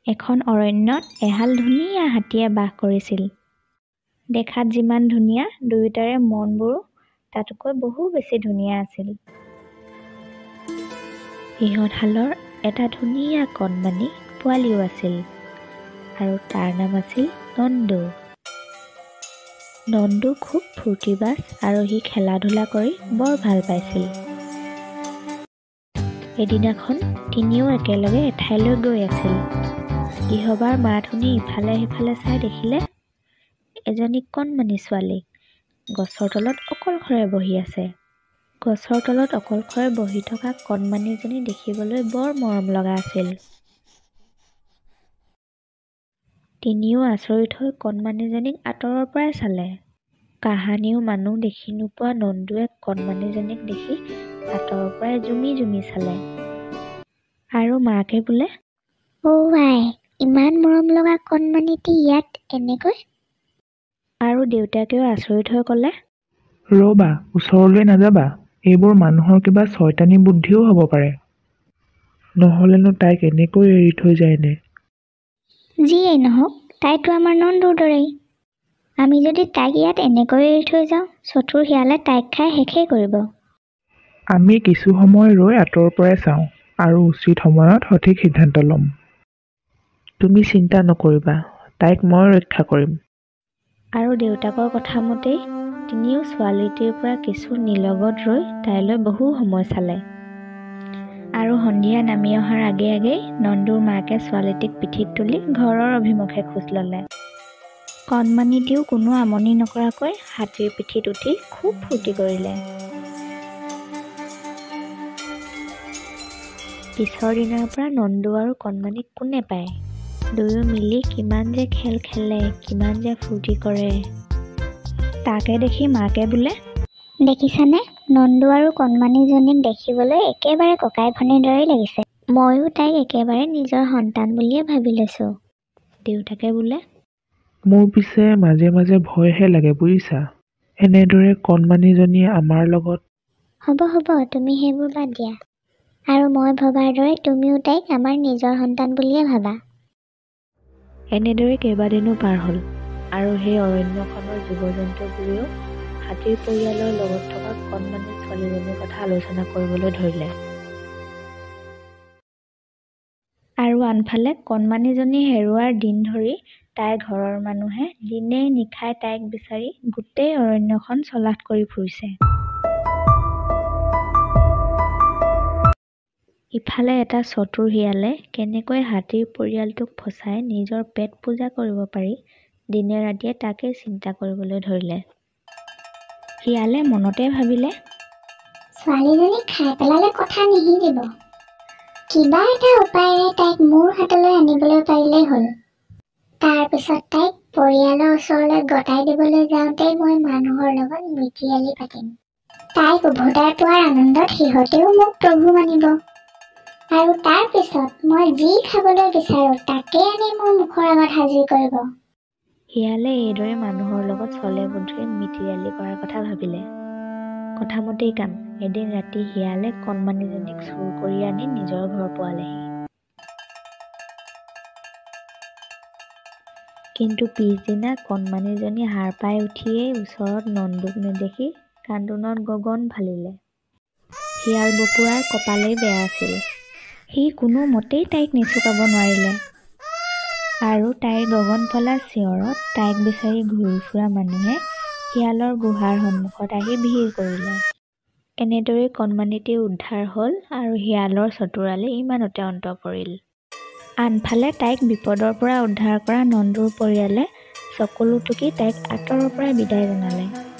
এখন অৰণ্যত এহাল ধুনীয়া হাতীয়ে বাস কৰিছিল। দেখাত যিমান ধুনীয়া, দুয়োটাৰে মনবোৰো তাতকৈ বহু বেছি ধুনীয়া আছিল। সিহঁতহালৰ এটা ধুনীয়া কণমানি পোৱালিও আছিল আৰু তাৰ নাম আছিল নন্দু। নন্দু খুব ফূৰ্তিবাজ আৰু সি খেলা-ধূলা কৰি বৰ ভাল পাইছিল। এদিনাখন তিনিও একেলগে এঠাইলৈ গৈ আছিল। ইহবাৰ মাত শুনি ইফালে সিফালে চাই দেখিলে এজনী কণমানি ছোৱালী গছৰ তলত অকলশৰে বহি আছে। গছৰ তলত অকলশৰে বহি থকা কণমানিজনী দেখিবলৈ বৰ মৰম লগা আছিল। তিনিও আচৰিত হৈ কণমানিজনীক আঁতৰৰ পৰাই চালে। কাহানিও মানুহ দেখি নোপোৱা নন্দুৱে কণমানিজনীক দেখি আঁতৰৰ পৰাই জুমি জুমি চালে। আৰু মাকে বোলে, "অ' আই, ইমান মৰম লগা কণমানিটি ইয়াত এনেকৈ?" আৰু দেউতাকেও আচৰিত হৈ ক'লে, ৰ'বা, ওচৰলৈ নাযাবা। এইবোৰ মানুহৰ কিবা চয়তানী বুদ্ধিও হ'ব পাৰে। নহ'লেনো তাইক এনেকৈ এৰি থৈ যায়নে? যিয়েই নহওক, তাইতো আমাৰ নন্দুৰ দৰেই। আমি যদি তাইক ইয়াত এনেকৈ এৰি থৈ যাওঁ, চতুৰ শিয়ালে তাইক খাই শেষেই কৰিব। আমি কিছু সময় ৰৈ আঁতৰৰ পৰাই চাওঁ আৰু উচিত সময়ত সঠিক সিদ্ধান্ত ল'ম। তুমি চিন্তা নকৰিবা, তাইক মই ৰক্ষা কৰিম। আৰু দেউতাকৰ কথা মতেই তিনিও ছোৱালীটিৰ পৰা কিছু নিলগত ৰৈ তাইলৈ বহু সময় চালে। আৰু সন্ধিয়া নামি অহাৰ আগে আগেই নন্দুৰ মাকে ছোৱালীটিক পিঠিত তুলি ঘৰৰ অভিমুখে খোজ ল'লে। কণমানিটিও কোনো আমনি নকৰাকৈ হাতীৰ পিঠিত উঠি খুব ফূৰ্তি কৰিলে। পিছৰ দিনাৰ পৰা নন্দু আৰু কণমানিক কোনে পায়। দুয়ো মিলি কিমান যে খেল খেলে, কিমান যে ফূৰ্তি কৰে। তাকে দেখি মাকে বোলে, দেখিছানে, নন্দু আৰু কণমানিজনীক দেখিবলৈ একেবাৰে ককাই ভনীৰ দৰেই লাগিছে। ময়ো তাইক একেবাৰে নিজৰ সন্তান বুলিয়ে ভাবি লৈছোঁ। দেউতাকে বোলে, মোৰ পিছে মাজে মাজে ভয়হে লাগে বুজিছা। এনেদৰে কণমানিজনীয়ে আমাৰ লগত। হ'ব হ'ব, তুমি সেইবোৰ বাদ দিয়া। আৰু মই ভবাৰ দৰে তুমিও তাইক আমাৰ নিজৰ সন্তান বুলিয়ে ভাবা। এনেদৰে কেইবাদিনো পাৰ হ'ল আৰু সেই অৰণ্যখনৰ জীৱ-জন্তুবোৰেও হাতীৰ পৰিয়ালৰ লগত থকা কণমানি ছোৱালীজনীৰ কথা আলোচনা কৰিবলৈ ধৰিলে। আৰু আনফালে কণমানিজনী হেৰুৱাৰ দিন ধৰি তাইৰ ঘৰৰ মানুহে দিনে নিশাই তাইক বিচাৰি গোটেই অৰণ্যখন চলাথ কৰি ফুৰিছে। ইফালে এটা চতুৰ শিয়ালে কেনেকৈ হাতীৰ পৰিয়ালটোক ফচাই নিজৰ পেট পূজা কৰিব পাৰি দিনে ৰাতিয়ে তাকেই চিন্তা কৰিবলৈ ধৰিলে। শিয়ালে মনতে ভাবিলে, ছোৱালীজনী খাই পেলালে কথা নিশিকিব। কিবা এটা উপায়েৰে তাইক মোৰ হাতলৈ আনিবলৈ পাৰিলেই হ'ল। তাৰ পিছত তাইক পৰিয়ালৰ ওচৰলৈ গতাই দিবলৈ যাওঁতেই মই মানুহৰ লগত মিতিৰালি পাতিম। তাইক উভতাই পোৱাৰ আনন্দত সিহঁতেও মোক প্ৰভু মানিব। আৰু তাৰ পিছত মই যি খাবলৈ বিচাৰোঁ তাকেই আনি মোৰ মুখৰ আগত হাজিৰ কৰিব। শিয়ালে এইদৰে মানুহৰ লগত চলে বুদ্ধিৰে মিতিৰালি কৰাৰ কথা ভাবিলে। কথামতেই কাম। এদিন ৰাতি শিয়ালে কণমানিজনীক চুৰ কৰি আনি নিজৰ ঘৰ পোৱালেহি। কিন্তু পিছদিনা কণমানিজনী সাৰ পাই উঠিয়েই ওচৰত নন্দুক নেদেখি কান্দোনত গগন ফালিলে। শিয়াল বপুৰাৰ কপালেই বেয়া আছিল। সি কোনো মতেই তাইক নিচুকাব নোৱাৰিলে। আৰু তাইৰ গগন ফলা চিঞৰত তাইক বিচাৰি ঘূৰি ফুৰা মানুহে শিয়ালৰ গুহাৰ সন্মুখত আহি ভিৰ কৰিলে। এনেদৰেই কণমানিটি উদ্ধাৰ হ'ল আৰু শিয়ালৰ চতুৰালি ইমানতে অন্ত পৰিল। আনফালে তাইক বিপদৰ পৰা উদ্ধাৰ কৰা নন্দুৰ পৰিয়ালে চকুলো টুকি তাইক আঁতৰৰ পৰা বিদায় জনালে।